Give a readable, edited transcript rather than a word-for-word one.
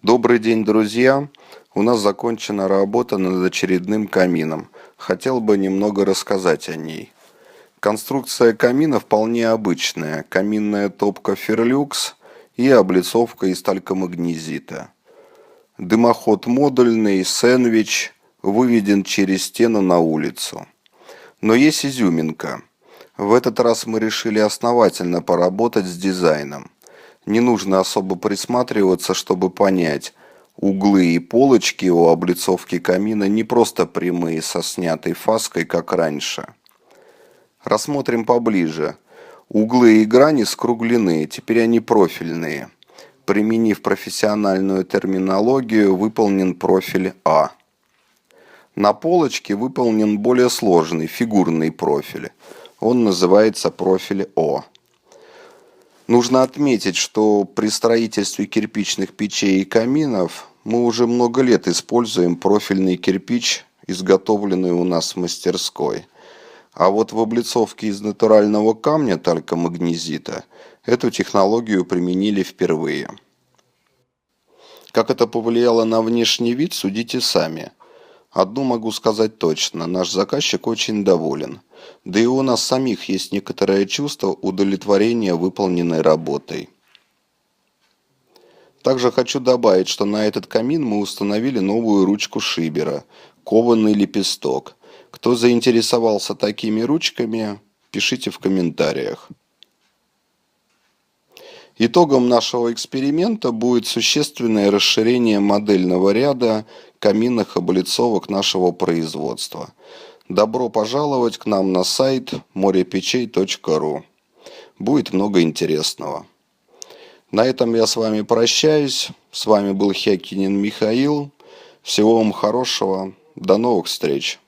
Добрый день, друзья! У нас закончена работа над очередным камином. Хотел бы немного рассказать о ней. Конструкция камина вполне обычная. Каминная топка Ферлюкс и облицовка из талькомагнезита. Дымоход модульный, сэндвич, выведен через стену на улицу. Но есть изюминка. В этот раз мы решили основательно поработать с дизайном. Не нужно особо присматриваться, чтобы понять, углы и полочки у облицовки камина не просто прямые со снятой фаской, как раньше. Рассмотрим поближе. Углы и грани скруглены, теперь они профильные. Применив профессиональную терминологию, выполнен профиль А. На полочке выполнен более сложный фигурный профиль. Он называется профиль О. Нужно отметить, что при строительстве кирпичных печей и каминов мы уже много лет используем профильный кирпич, изготовленный у нас в мастерской. А вот в облицовке из натурального камня талькомагнезита эту технологию применили впервые. Как это повлияло на внешний вид, судите сами. Одно могу сказать точно, наш заказчик очень доволен. Да и у нас самих есть некоторое чувство удовлетворения выполненной работой. Также хочу добавить, что на этот камин мы установили новую ручку шибера, кованый лепесток. Кто заинтересовался такими ручками, пишите в комментариях. Итогом нашего эксперимента будет существенное расширение модельного ряда каминных облицовок нашего производства. Добро пожаловать к нам на сайт morepechей.ru. Будет много интересного. На этом я с вами прощаюсь. С вами был Хякинин Михаил. Всего вам хорошего. До новых встреч.